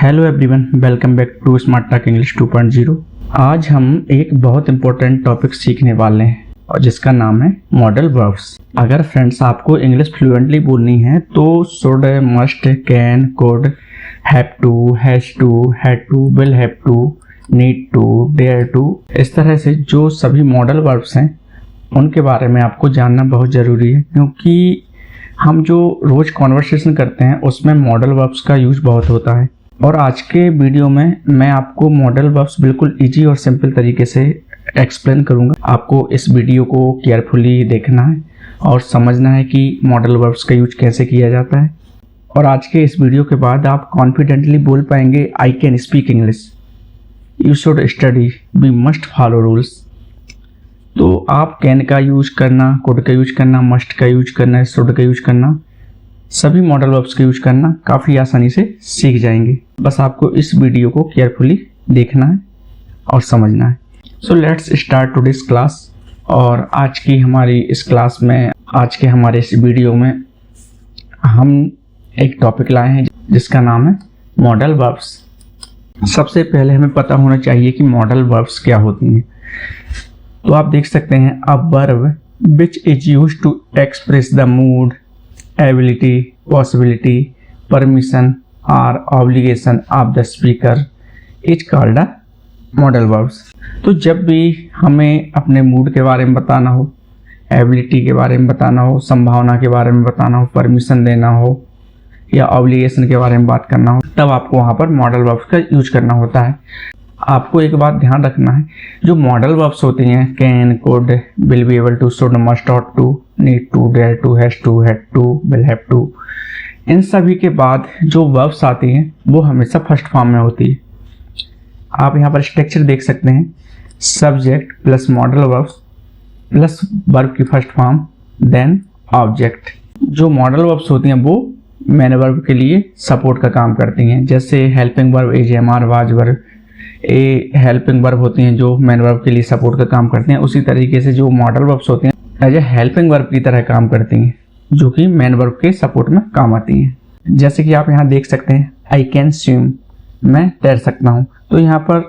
Hello everyone, welcome back to smart talk English 2.0। आज हम एक बहुत इंपॉर्टेंट टॉपिक सीखने वाले हैं और जिसका नाम है मॉडल वर्ब्स। अगर फ्रेंड्स आपको इंग्लिश फ्लुएंटली बोलनी है तो should, must, can, could, have to, has to, had to, will have to, need to, dare to, इस तरह से जो सभी मॉडल वर्ब्स हैं उनके बारे में आपको जानना बहुत ज़रूरी है, क्योंकि हम जो रोज़ कॉन्वर्सेशन करते हैं उसमें मॉडल वर्ब्स का यूज बहुत होता है। और आज के वीडियो में मैं आपको मॉडल वर्ब्स बिल्कुल इजी और सिंपल तरीके से एक्सप्लेन करूंगा। आपको इस वीडियो को केयरफुली देखना है और समझना है कि मॉडल वर्ब्स का यूज कैसे किया जाता है। और आज के इस वीडियो के बाद आप कॉन्फिडेंटली बोल पाएंगे, I can speak English, you should study, we must follow rules. तो आप कैन का यूज करना, कुड का यूज करना, मस्ट का यूज करना, शुड का यूज करना, सभी मॉडल वर्ब्स का यूज करना काफ़ी आसानी से सीख जाएंगे। बस आपको इस वीडियो को केयरफुली देखना है और समझना है। So let's start today's class. और आज की हमारी इस क्लास में, आज के हमारे इस वीडियो में हम एक टॉपिक लाए हैं जिसका नाम है मॉडल वर्ब्स। सबसे पहले हमें पता होना चाहिए कि मॉडल वर्ब्स क्या होती हैं। तो आप देख सकते हैं, a verb which is used to express the mood, ability, possibility, permission और obligation of the speaker is called a modal verbs. तो जब भी हमें अपने मूड के बारे में बताना हो, एबिलिटी के बारे में बताना हो, संभावना के बारे में बताना हो, परमिशन देना हो या ऑब्लिगेशन के बारे में बात करना हो, तब आपको वहाँ पर मॉडल वर्ब्स का यूज करना होता है। आपको एक बात ध्यान रखना है, जो मॉडल वर्ब्स होती हैं, can, could, will be able to, should, must, ought to, need to, dare to, has to, had to, will have to, इन सभी के बाद जो वर्ब्स आती हैं वो हमेशा फर्स्ट फॉर्म में होती है। आप यहाँ पर स्ट्रक्चर देख सकते हैं, subject plus modal verbs plus verb की फर्स्ट फॉर्म देन ऑब्जेक्ट। जो मॉडल वर्ब्स होती हैं वो मेन वर्ब के लिए सपोर्ट का काम करती हैं, जैसे helping verb, is, am, are, was verb, a helping verb होती हैं जो मेन वर्ब के लिए सपोर्ट का काम करते हैं। उसी तरीके से जो मॉडल वर्ब्स होती हैं एज ए हेल्पिंग वर्ब की तरह काम करती हैं, जो कि मेन वर्ब के सपोर्ट में काम आती हैं। जैसे कि आप यहाँ देख सकते हैं, आई कैन स्विम, मैं तैर सकता हूँ। तो यहाँ पर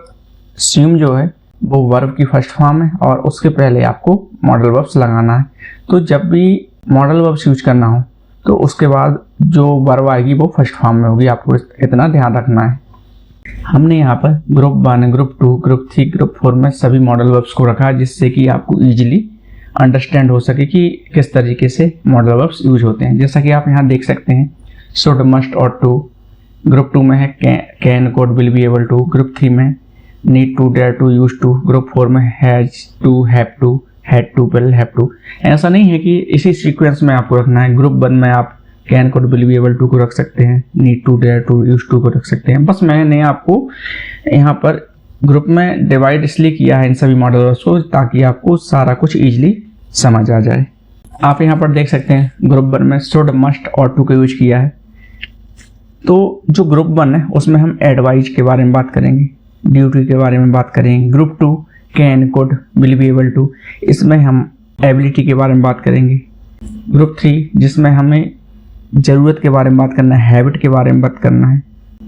स्विम जो है वो वर्ब की फर्स्ट फॉर्म है और उसके पहले आपको मॉडल वर्ब्स लगाना है। तो जब भी मॉडल वर्ब्स यूज करना हो तो उसके बाद जो वर्ब आएगी वो फर्स्ट फॉर्म में होगी, आपको इतना ध्यान रखना है। हमने यहाँ पर ग्रुप 1, ग्रुप 2, ग्रुप 3, ग्रुप 4 में सभी मॉडल वर्ब्स को रखा है, जिससे कि आपको इजीली अंडरस्टैंड हो सके कि किस तरीके से मॉडल वर्ब्स यूज होते हैं। जैसा कि आप यहाँ देख सकते हैं, should, must, ought to, group 2 में है can, could, will be able to, group 3 में need to, dare to, use to, group 4 में has to, have to, had to, will have to. ऐसा नहीं है कि इसी सीक्वेंस में आपको रखना है। ग्रुप 1 में आप can, could, will be able to को रख सकते हैं, need to, dare to, use to को रख सकते हैं। बस मैंने आपको यहाँ पर ग्रुप में डिवाइड इसलिए किया है इन सभी मॉडल वर्ब्स को ताकि आपको सारा कुछ इजीली समझ आ जाए। आप यहाँ पर देख सकते हैं, ग्रुप 1 में शुड, मस्ट और टू का यूज किया है। तो जो ग्रुप 1 है उसमें हम एडवाइज के बारे में बात करेंगे, ड्यूटी के बारे में बात करेंगे। Group 2 can, could, will be able to, इसमें हम एबिलिटी के बारे में बात करेंगे। ग्रुप 3 जिसमें हमें ज़रूरत के बारे में बात करना है, हैबिट के बारे में बात करना है।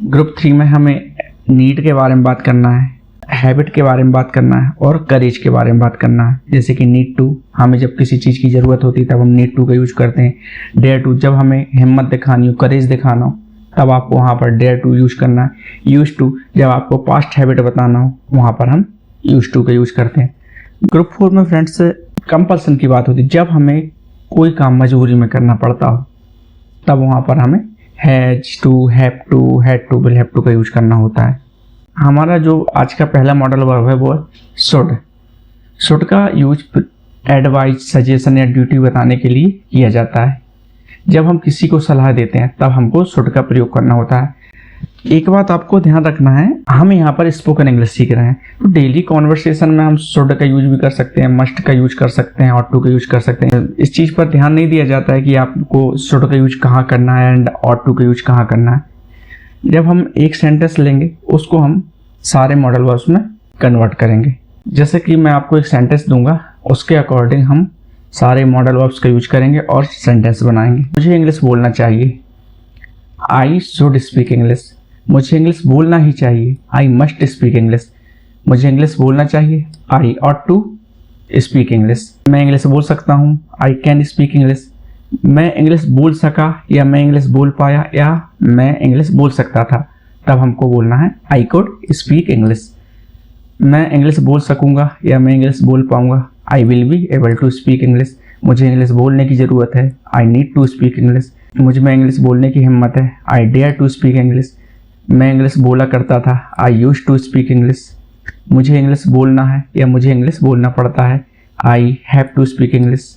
ग्रुप 3 में हमें नीड के बारे में बात करना है, हैबिट के बारे में बात करना है और करेज के बारे में बात करना है। जैसे कि नीड टू, हमें जब किसी चीज़ की ज़रूरत होती है तब हम नीड टू का यूज करते हैं। डेयर टू, जब हमें हिम्मत दिखानी हो, करेज दिखाना हो, तब आपको वहाँ पर डेयर टू यूज करना है। यूज टू, जब आपको पास्ट हैबिट बताना हो, वहाँ पर हम यूज टू का यूज करते हैं। ग्रुप 4 में फ्रेंड्स कंपल्सन की बात होती है, जब हमें कोई काम मजबूरी में करना पड़ता हो तब वहाँ पर हमें has to, have to, had to, will have to का यूज करना होता है। हमारा जो आज का पहला मॉडल वर्ब है वो है शुड। शुड का यूज एडवाइज, सजेशन या ड्यूटी बताने के लिए किया जाता है। जब हम किसी को सलाह देते हैं तब हमको शुड का प्रयोग करना होता है। एक बात आपको ध्यान रखना है, हम यहाँ पर स्पोकन इंग्लिश सीख रहे हैं, तो डेली कॉन्वर्सेशन में हम शुड का यूज भी कर सकते हैं, मस्ट का यूज कर सकते हैं, ऑट टू का यूज कर सकते हैं। इस चीज़ पर ध्यान नहीं दिया जाता है कि आपको शुड का यूज कहाँ करना है एंड ऑट टू का यूज कहाँ करना है। जब हम एक सेंटेंस लेंगे उसको हम सारे मॉडल वर्ब्स में कन्वर्ट करेंगे। जैसे कि मैं आपको एक सेंटेंस दूंगा, उसके अकॉर्डिंग हम सारे मॉडल वर्ब्स का यूज करेंगे और सेंटेंस बनाएंगे। मुझे इंग्लिश बोलना चाहिए, आई शुड स्पीक इंग्लिश, मुझे इंग्लिश बोलना ही चाहिए, आई मस्ट स्पीक इंग्लिश। मुझे इंग्लिश बोलना चाहिए, I ought to speak English. मैं इंग्लिश बोल सकता हूँ, आई कैन स्पीक इंग्लिश। मैं इंग्लिश बोल सका या मैं इंग्लिश बोल पाया या मैं इंग्लिश बोल सकता था, तब हमको बोलना है आई कुड स्पीक इंग्लिश। मैं इंग्लिश बोल सकूंगा या मैं इंग्लिश बोल पाऊंगा, I will be able to speak English. मुझे इंग्लिश बोलने की ज़रूरत है, I need to speak English. मुझ में इंग्लिश बोलने की हिम्मत है, I dare to speak English. मैं इंग्लिश बोला करता था, I use to speak English. मुझे इंग्लिश बोलना है या मुझे इंग्लिश बोलना पड़ता है, I have to speak English.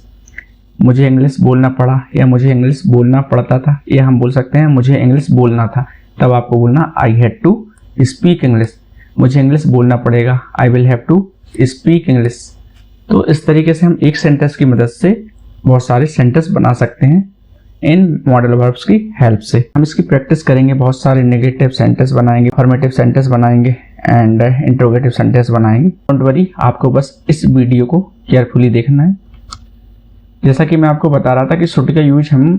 मुझे इंग्लिश बोलना पड़ा या मुझे इंग्लिश बोलना पड़ता था, या हम बोल सकते हैं मुझे इंग्लिश बोलना था, तब आपको बोलना I had to speak English. मुझे इंग्लिश बोलना पड़ेगा, I will have to speak English. तो इस तरीके से हम एक सेंटेंस की मदद से बहुत सारे सेंटेंस बना सकते हैं इन मॉडल वर्ब्स की हेल्प से। हम इसकी प्रैक्टिस करेंगे, बहुत सारे नेगेटिव सेंटेंस बनाएंगे, फॉर्मेटिव सेंटेंस बनाएंगे एंड इंट्रोगेटिव सेंटेंस बनाएंगे। डोंट वरी, आपको बस इस वीडियो को केयरफुली देखना है। जैसा कि मैं आपको बता रहा था कि शुड का यूज हम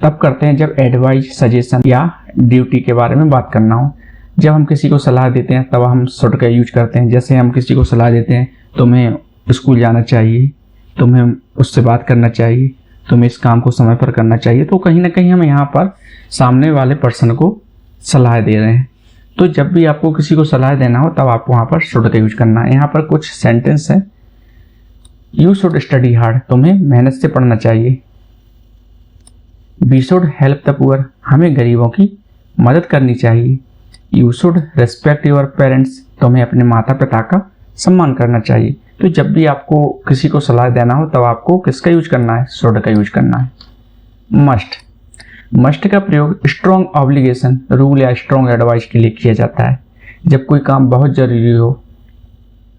तब करते हैं जब एडवाइस, सजेशन या ड्यूटी के बारे में बात करना हो। जब हम किसी को सलाह देते हैं तब हम शुड का यूज करते हैं। जैसे हम किसी को सलाह देते हैं, तुम्हें स्कूल जाना चाहिए, तुम्हें उससे बात करना चाहिए, तुम्हें इस काम को समय पर करना चाहिए, तो कहीं ना कहीं हम यहाँ पर सामने वाले पर्सन को सलाह दे रहे हैं। तो जब भी आपको किसी को सलाह देना हो तब आपको वहाँ पर शुड का यूज करना है। यहाँ पर कुछ सेंटेंस है। यू शुड स्टडी हार्ड, तुम्हें मेहनत से पढ़ना चाहिए। We should help the poor, हमें गरीबों की मदद करनी चाहिए। You should respect your parents, तुम्हें अपने माता पिता का सम्मान करना चाहिए। तो जब भी आपको किसी को सलाह देना हो तब आपको किसका यूज करना है, शुड का यूज करना है। मस्ट, मस्ट का प्रयोग स्ट्रॉन्ग ऑब्लिगेशन, रूल या स्ट्रॉन्ग एडवाइस के लिए किया जाता है। जब कोई काम बहुत जरूरी हो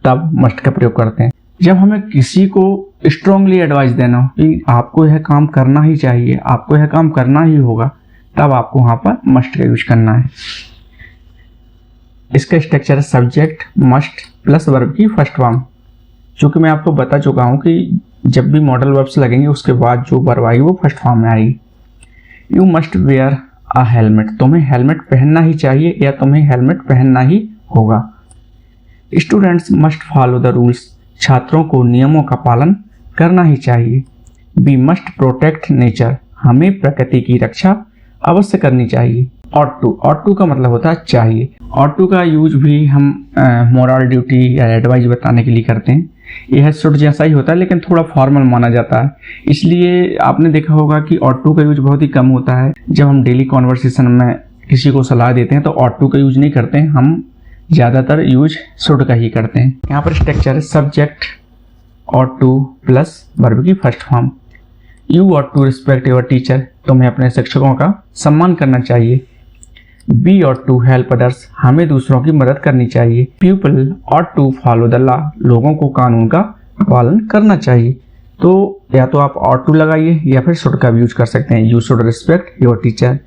तब मस्ट का प्रयोग करते हैं। जब हमें किसी को स्ट्रांगली एडवाइस देना हो कि आपको यह काम करना ही चाहिए, आपको यह काम करना ही होगा, तब आपको वहां पर मस्ट का यूज करना है। इसका स्ट्रक्चर है सब्जेक्ट मस्ट प्लस वर्ब की फर्स्ट फॉर्म। चूंकि मैं आपको बता चुका हूं कि जब भी मॉडल वर्ब्स लगेंगे उसके बाद जो वर्ब आएगी वो फर्स्ट फॉर्म में आएगी। You must where a helmet, तुम्हें हेलमेट पहनना ही चाहिए या तुम्हें हेलमेट पहनना ही होगा। Students must follow the rules, छात्रों को नियमों का पालन करना ही चाहिए। वी मस्ट प्रोटेक्ट नेचर, हमें प्रकृति की रक्षा अवश्य करनी चाहिए। ऑट टू का मतलब होता है चाहिए। ऑट टू का यूज भी हम मोरल ड्यूटी या एडवाइस बताने के लिए करते हैं। यह शुड जैसा ही होता है लेकिन थोड़ा फॉर्मल माना जाता है, इसलिए आपने देखा होगा कि ऑट टू का यूज बहुत ही कम होता है। जब हम डेली कॉन्वर्सेशन में किसी को सलाह देते हैं तो ऑट टू का यूज नहीं करते हैं, हम ज़्यादातर यूज शुड का ही करते हैं। यहाँ पर स्ट्रक्चर है subject ought to plus verb की first form. You ought to respect your teacher, तुम्हें अपने शिक्षकों का सम्मान करना चाहिए। We ought to help others, हमें दूसरों की मदद करनी चाहिए। People ought to follow the law, लोगों को कानून का पालन करना चाहिए। तो या तो आप ऑट टू लगाइए या फिर शुड का भी यूज कर सकते हैं। You should respect your teacher,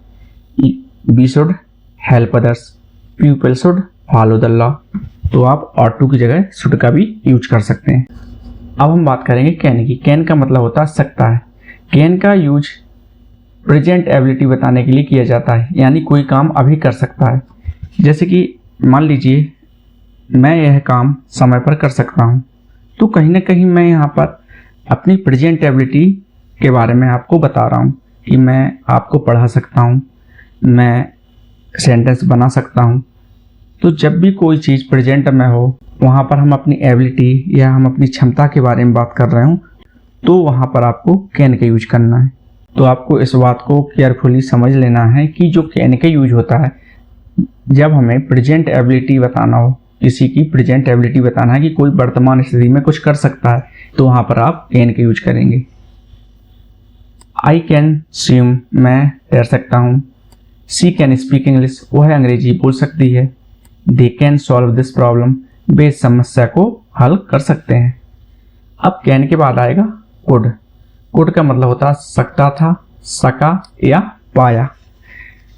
we should help others, people should follow the law. तो आप ऑट टू की जगह शुड का भी यूज कर सकते हैं। अब हम बात करेंगे कैन की। कैन का मतलब होता है सकता है। कैन का यूज प्रेजेंट एबिलिटी बताने के लिए किया जाता है, यानी कोई काम अभी कर सकता है। जैसे कि मान लीजिए मैं यह काम समय पर कर सकता हूँ, तो कहीं ना कहीं मैं यहाँ पर अपनी प्रेजेंट एबिलिटी के बारे में आपको बता रहा हूँ कि मैं आपको पढ़ा सकता हूँ, मैं सेंटेंस बना सकता हूँ। तो जब भी कोई चीज़ प्रेजेंट में हो, वहाँ पर हम अपनी एबिलिटी या हम अपनी क्षमता के बारे में बात कर रहे हो, तो वहाँ पर आपको कैन का यूज करना है। तो आपको इस बात को केयरफुली समझ लेना है कि जो कैन का यूज होता है जब हमें प्रेजेंट एबिलिटी बताना हो, किसी की प्रेजेंट एबिलिटी बताना है कि कोई वर्तमान स्थिति में कुछ कर सकता है, तो वहाँ पर आप कैन का यूज करेंगे। आई कैन स्विम, मैं तैर सकता हूँ। शी कैन स्पीक इंग्लिश, वह अंग्रेजी बोल सकती है। They can solve this problem, वे इस समस्या को हल कर सकते हैं। अब कैन के बाद आएगा कुड। कुड का मतलब होता है सकता था, सका या पाया।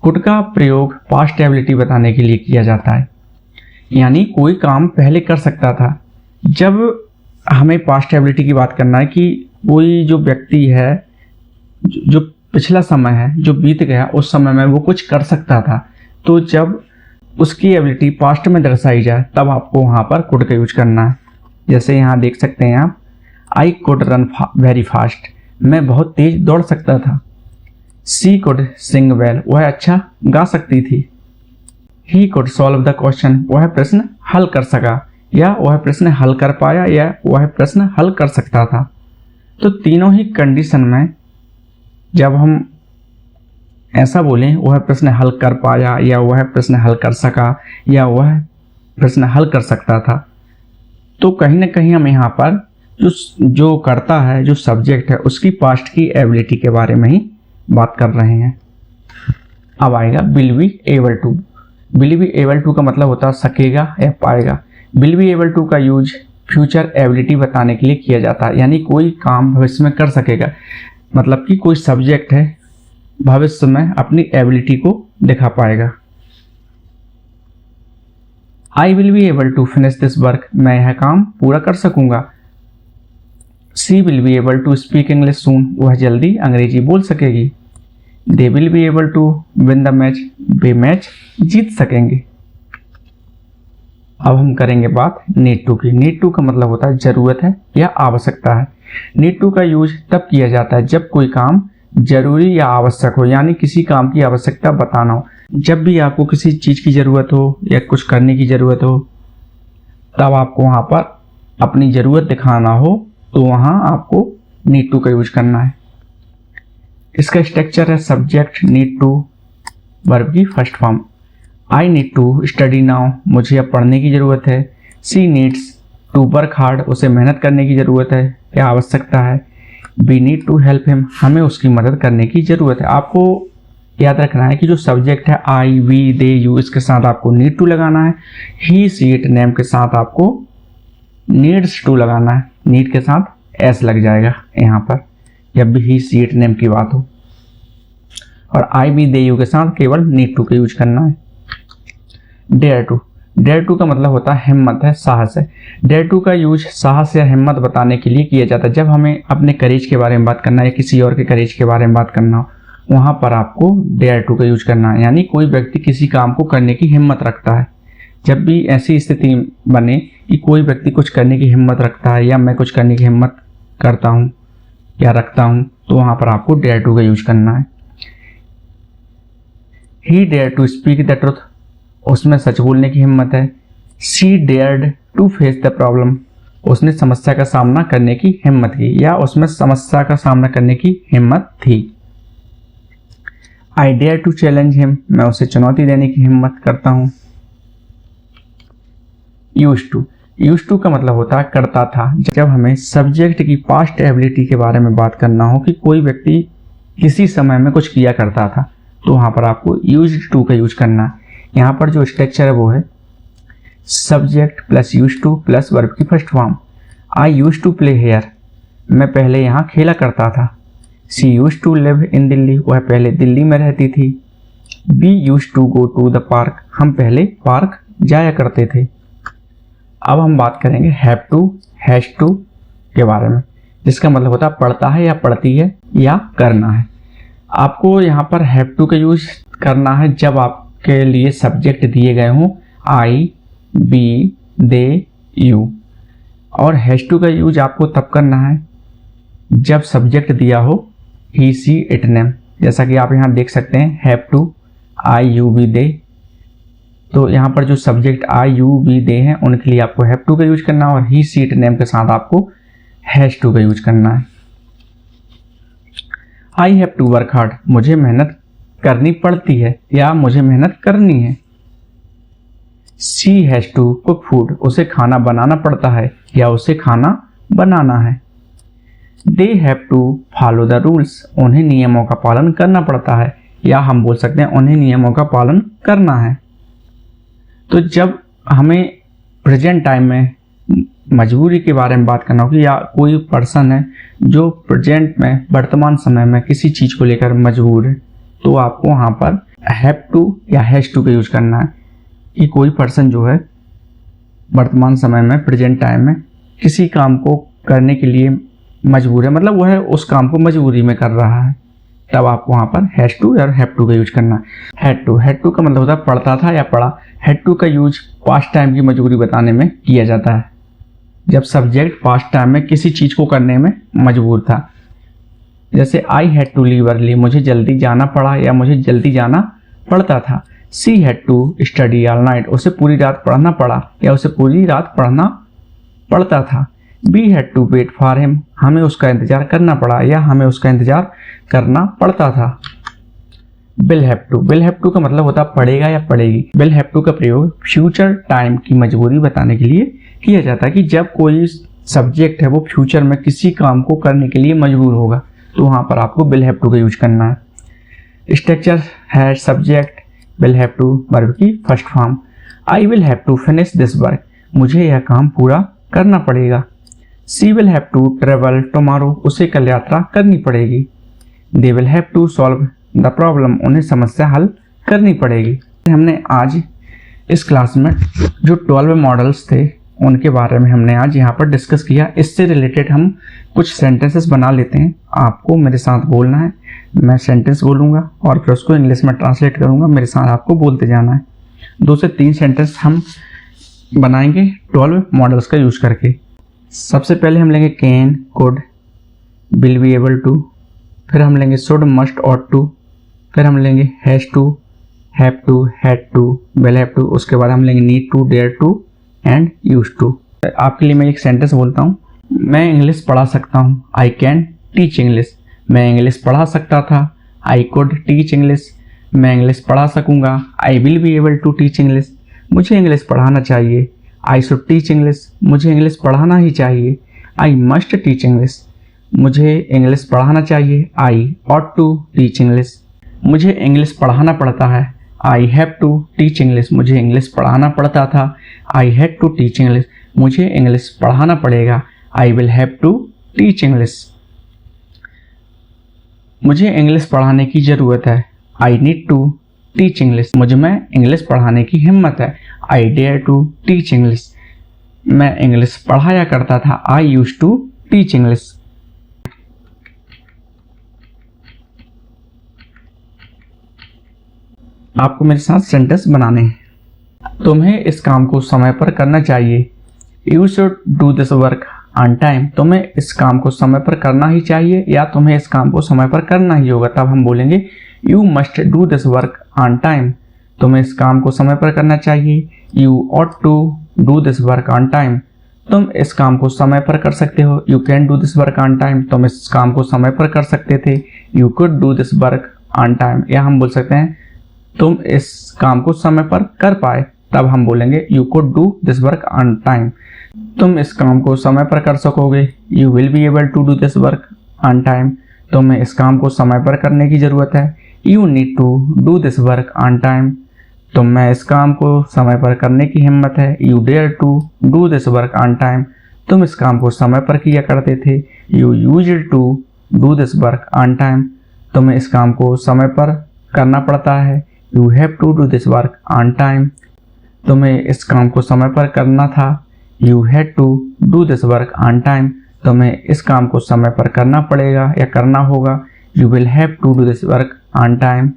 कुड का प्रयोग पास्ट एबिलिटी बताने के लिए किया जाता है, यानी कोई काम पहले कर सकता था। जब हमें पास्ट एबिलिटी की बात करना है कि कोई जो व्यक्ति है, जो पिछला समय है जो बीत गया, उस समय में वो कुछ कर सकता था, तो जब उसकी एबिलिटी पास्ट में दर्शाई जाए तब आपको वहाँ पर कुड का यूज करना है। जैसे यहाँ देख सकते हैं आप, I could run very fast, मैं बहुत तेज दौड़ सकता था। सी कुड सिंग वेल, वह अच्छा गा सकती थी। He could solve the question, वह प्रश्न हल कर सका, या वह प्रश्न हल कर पाया, या वह प्रश्न हल कर सकता था। तो तीनों ही कंडीशन में जब हम ऐसा बोलें वह प्रश्न हल कर पाया, या वह प्रश्न हल कर सका, या वह प्रश्न हल कर सकता था, तो कहीं ना कहीं हम यहाँ पर जो करता है, जो सब्जेक्ट है, उसकी पास्ट की एबिलिटी के बारे में ही बात कर रहे हैं। अब आएगा will be able to. Will be able to का मतलब होता है सकेगा या पाएगा। विल बी एबल टू का यूज फ्यूचर एबिलिटी बताने के लिए किया जाता है, यानी कोई काम भविष्य में कर सकेगा, मतलब कि कोई सब्जेक्ट है भविष्य में अपनी एबिलिटी को दिखा पाएगा। I will be able to finish this work, मैं यह काम पूरा कर सकूंगा। She will be able to speak English soon, वह जल्दी अंग्रेजी बोल सकेगी। They will be able to win the match, वे मैच जीत सकेंगे। अब हम करेंगे बात नीड टू की। नीड टू का मतलब होता है जरूरत है या आवश्यकता है। नीड टू का यूज तब किया जाता है जब कोई काम जरूरी या आवश्यक हो, यानी किसी काम की आवश्यकता बताना हो। जब भी आपको किसी चीज की जरूरत हो या कुछ करने की जरूरत हो, तब आपको वहां पर अपनी जरूरत दिखाना हो, तो वहां आपको नीड टू का यूज करना है। इसका स्ट्रक्चर है सब्जेक्ट नीड टू, वर्ब की first form. I need to study now, मुझे अब पढ़ने की जरूरत है। She needs to work hard, उसे मेहनत करने की जरूरत है या आवश्यकता है। We need to help him, हमें उसकी मदद करने की जरूरत है। आपको याद रखना है कि जो सब्जेक्ट है आई, वी, दे, यू, इसके साथ आपको नीड टू लगाना है। ही, सी, इट, नेम के साथ आपको नीड्स टू लगाना है। नीड के साथ एस लग जाएगा यहाँ पर जब भी ही, सी, इट, नेम की बात हो। और आई, वी, दे, यू के साथ केवल नीड टू का यूज करना है। डेयर टू, डेयर टू का मतलब होता है हिम्मत है, साहस है। डेयर टू का यूज साहस या हिम्मत बताने के लिए किया जाता है। जब हमें अपने करेज के बारे में बात करना है या किसी और के करेज के बारे में बात करना हो, वहां पर आपको डेयर टू का यूज करना है। यानी कोई व्यक्ति किसी काम को करने की हिम्मत रखता है। जब भी ऐसी स्थिति बने कि कोई व्यक्ति कुछ करने की हिम्मत रखता है या मैं कुछ करने की हिम्मत करता हूँ या रखता हूँ, तो वहां पर आपको डेयर टू का यूज करना है। He dare to speak the truth, उसमें सच बोलने की हिम्मत है। She dared to face the problem, उसने समस्या का सामना करने की हिम्मत की या उसमें समस्या का सामना करने की हिम्मत थी। I dare to challenge him, मैं उसे चुनौती देने की हिम्मत करता हूं। यूज्ड टू, यूज्ड टू का मतलब होता है करता था। जब हमें सब्जेक्ट की पास्ट एबिलिटी के बारे में बात करना हो कि कोई व्यक्ति किसी समय में कुछ किया करता था, तो वहां पर आपको यूज्ड टू का यूज करना है। यहाँ पर जो स्ट्रक्चर है वो है subject plus used to plus verb की first form. I used to play here, मैं पहले यहाँ खेला करता था। She used to live in Delhi, वह पहले दिल्ली में रहती थी। We used to go to the park, हम पहले पार्क जाया करते थे। अब हम बात करेंगे हैव टू, हैज टू के बारे में, जिसका मतलब होता है पढ़ता है या पढ़ती है या करना है। आपको यहाँ पर हैव टू का यूज करना है जब आपके लिए सब्जेक्ट दिए गए हों आई, बी, दे, यू। और हैज टू का यूज आपको तब करना है जब सब्जेक्ट दिया हो ही, सी, इट, नेम। जैसा कि आप यहाँ देख सकते हैं have to, I, you, we, they. तो यहाँ पर जो subject I, you, we, they हैं उनके लिए आपको हैव टू का यूज करना है और ही, सी, इट, नेम के साथ आपको हैज टू का यूज करना है। I have to work hard, मुझे मेहनत करनी पड़ती है या मुझे मेहनत करनी है। She has to cook food, उसे खाना बनाना पड़ता है या उसे खाना बनाना है। They have to follow the rules, उन्हें नियमों का पालन करना पड़ता है या हम बोल सकते हैं उन्हें नियमों का पालन करना है। तो जब हमें प्रेजेंट टाइम में मजबूरी के बारे में बात करना होगी या कोई पर्सन है जो प्रेजेंट में वर्तमान समय में किसी चीज को लेकर मजबूर है, तो आपको वहां पर हैव टू या हैज टू का यूज करना है कि कोई पर्सन जो है वर्तमान समय में प्रेजेंट टाइम में किसी काम को करने के लिए मजबूर है, मतलब वह उस काम को मजबूरी में कर रहा है। तब आपको वहाँ पर हैज टू और हैव टू का यूज करना है। हैड टू का मतलब होता है पढ़ता था या पढ़ा। हैड टू का यूज पास्ट टाइम की मजबूरी बताने में किया जाता है, जब सब्जेक्ट पास्ट टाइम में किसी चीज़ को करने में मजबूर था। जैसे I had to leave early, मुझे जल्दी जाना पड़ा या मुझे जल्दी जाना पड़ता था। She had to study all night, उसे पूरी रात पढ़ना पड़ा या उसे पूरी रात पढ़ना पड़ता था। We had to wait for him, हमें उसका इंतजार करना पड़ा या हमें उसका इंतजार करना पड़ता था। विल हैव टू का मतलब होता पड़ेगा या पड़ेगी। विल हैव टू का प्रयोग फ्यूचर टाइम की मजबूरी बताने के लिए किया जाता है कि जब कोई सब्जेक्ट है वो फ्यूचर में किसी काम को करने के लिए मजबूर होगा, तो वहाँ पर आपको विल हैव टू का यूज करना है। स्ट्रक्चर है subject, will have to verb की first form. I will have to finish this work, मुझे यह काम पूरा करना पड़ेगा। She will have to travel tomorrow, उसे कल यात्रा करनी पड़ेगी। They will have to solve the problem, उन्हें समस्या हल करनी पड़ेगी। हमने आज इस क्लास में जो 12 मॉडल्स थे उनके बारे में हमने आज यहाँ पर डिस्कस किया। इससे रिलेटेड हम कुछ सेंटेंसेस बना लेते हैं। आपको मेरे साथ बोलना है, मैं सेंटेंस बोलूँगा और फिर उसको इंग्लिश में ट्रांसलेट करूँगा, मेरे साथ आपको बोलते जाना है। 2 से 3 सेंटेंस हम बनाएंगे 12 मॉडल्स का यूज़ करके। सबसे पहले हम लेंगे can, could, will be able to, फिर हम लेंगे शुड, मस्ट, ऑट टू, फिर हम लेंगे has to, have to, had to, will have to, उसके बाद हम लेंगे need to, dare to and use to. आपके लिए मैं एक सेंटेंस बोलता हूँ। मैं इंग्लिश पढ़ा सकता हूँ, आई कैन टीच इंग्लिश। मैं इंग्लिश पढ़ा सकता था, आई कुड टीच इंग्लिश। मैं इंग्लिश पढ़ा सकूँगा, I will be able to teach English. मुझे इंग्लिश पढ़ाना चाहिए, आई शुड टीच इंग्लिश। मुझे इंग्लिश पढ़ाना ही चाहिए, आई मस्ट टीच इंग्लिश। मुझे इंग्लिश पढ़ाना चाहिए, I ought to teach English. मुझे इंग्लिश पढ़ाना पड़ता है, I have to teach English. मुझे इंग्लिश पढ़ाना पड़ता था, आई हैड टू टीच इंग्लिश। मुझे इंग्लिश पढ़ाना पड़ेगा, I will have to teach English. मुझे इंग्लिश पढ़ाने की ज़रूरत है, I need to teach English. मुझ में इंग्लिश पढ़ाने की हिम्मत है, I dare to teach English. मैं इंग्लिश पढ़ाया करता था, I use to teach English. आपको मेरे साथ सेंटेंस बनाने हैं। तुम्हें इस काम को समय पर करना चाहिए, you should do this work on time. तुम्हें इस काम को समय पर करना ही चाहिए या तुम्हें इस काम को समय पर करना ही होगा, तब हम बोलेंगे you must do this work on time. तुम्हें इस काम को समय पर करना चाहिए, you ought to do this work on time. तुम इस काम को समय पर कर सकते हो, you can do this work on time. तुम इस काम को समय पर कर सकते थे, you could do this work on time. या हम बोल सकते हैं तुम इस काम को समय पर कर पाए, तब हम बोलेंगे you could do this work on time. तुम इस काम को समय पर कर सकोगे, you will be able to do this work on time. तुम्हें इस काम को समय पर करने की ज़रूरत है, you need to do this work on time. तुम में इस काम को समय पर करने की हिम्मत है, you dare to do this work on time. तुम इस काम को समय पर किया करते थे, you used to do this work on time. तुम्हें इस काम को समय पर करना पड़ता है, you have to do this work on time. तुम्हें इस काम को समय पर करना था, you had to do this work on time. तुम्हें इस काम को समय पर करना पड़ेगा या करना होगा, you will have to do this work on time.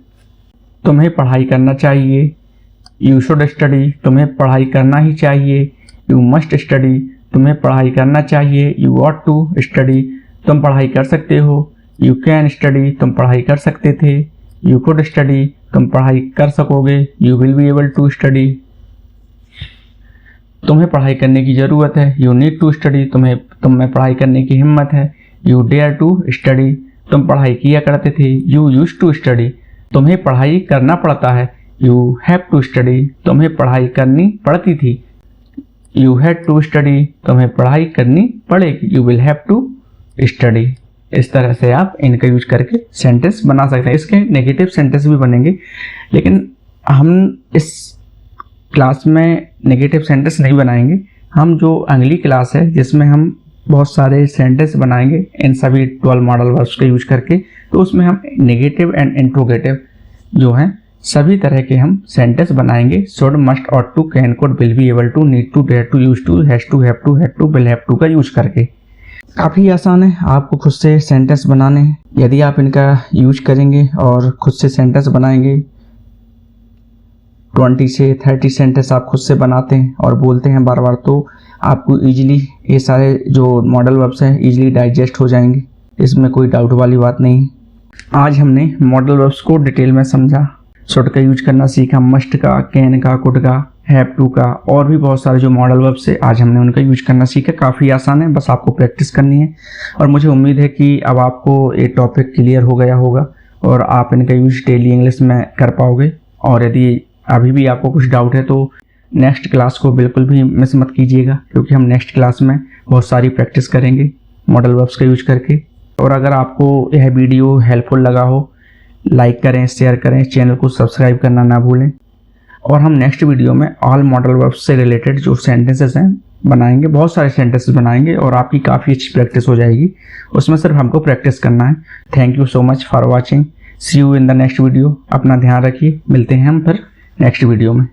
तुम्हें पढ़ाई करना चाहिए, यू शुड स्टडी। तुम्हें पढ़ाई करना ही चाहिए, यू मस्ट स्टडी। तुम्हें पढ़ाई करना चाहिए, यू ऑट टू स्टडी। तुम पढ़ाई कर सकते हो, यू कैन स्टडी। तुम पढ़ाई कर सकते थे, यू कुड स्टडी। तुम पढ़ाई कर सकोगे, you will be able to study. तुम्हें पढ़ाई करने की ज़रूरत है, यू नीड टू स्टडी। तुम में पढ़ाई करने की हिम्मत है, यू डेयर टू स्टडी। तुम पढ़ाई किया करते थे, यू यूज टू स्टडी। तुम्हें पढ़ाई करना पड़ता है, यू हैव टू स्टडी। तुम्हें पढ़ाई करनी पड़ती थी, यू हैड टू स्टडी। तुम्हें पढ़ाई करनी पड़ेगी, you will have to study. इस तरह से आप इनका यूज करके सेंटेंस बना सकते हैं। इसके नेगेटिव सेंटेंस भी बनेंगे, लेकिन हम इस क्लास में नेगेटिव सेंटेंस नहीं बनाएंगे। हम जो अगली क्लास है जिसमें हम बहुत सारे सेंटेंस बनाएंगे इन सभी 12 मॉडल वर्ब्स का यूज करके, तो उसमें हम नेगेटिव एंड इंट्रोगेटिव जो हैं सभी तरह के हम सेंटेंस बनाएंगे। Should, must, ought to, can, could, will be able to, need to, dare to, use to, has to, have to, had to, will have to का यूज करके। काफ़ी आसान है, आपको खुद से सेंटेंस बनाने हैं। यदि आप इनका यूज करेंगे और खुद से सेंटेंस बनाएंगे, 20 से 30 सेंटेंस आप खुद से बनाते हैं और बोलते हैं बार बार, तो आपको ईजिली ये सारे जो मॉडल वर्ब्स हैं ईजिली डाइजेस्ट हो जाएंगे। इसमें कोई डाउट वाली बात नहीं है। आज हमने मॉडल वर्ब्स को डिटेल में समझा, शुड का यूज करना सीखा, मस्ट का, कैन का, कुड का, हैव टू का, और भी बहुत सारे जो मॉडल वर्ब्स है आज हमने उनका यूज करना सीखा। काफ़ी आसान है, बस आपको प्रैक्टिस करनी है और मुझे उम्मीद है कि अब आपको ये टॉपिक क्लियर हो गया होगा और आप इनका यूज डेली इंग्लिश में कर पाओगे। और यदि अभी भी आपको कुछ डाउट है तो नेक्स्ट क्लास को बिल्कुल भी मिस मत कीजिएगा, क्योंकि हम नेक्स्ट क्लास में बहुत सारी प्रैक्टिस करेंगे मॉडल वर्ब्स का यूज करके। और अगर आपको यह वीडियो हेल्पफुल लगा हो, लाइक करें, शेयर करें, चैनल को सब्सक्राइब करना ना भूलें। और हम नेक्स्ट वीडियो में ऑल मॉडल वर्ब्स से रिलेटेड जो सेंटेंसेस हैं बनाएंगे, बहुत सारे सेंटेंसेस बनाएंगे और आपकी काफ़ी अच्छी प्रैक्टिस हो जाएगी। उसमें सिर्फ हमको प्रैक्टिस करना है। Thank you so much for watching. See you in the next video. अपना ध्यान रखिए, मिलते हैं हम फिर नेक्स्ट वीडियो में।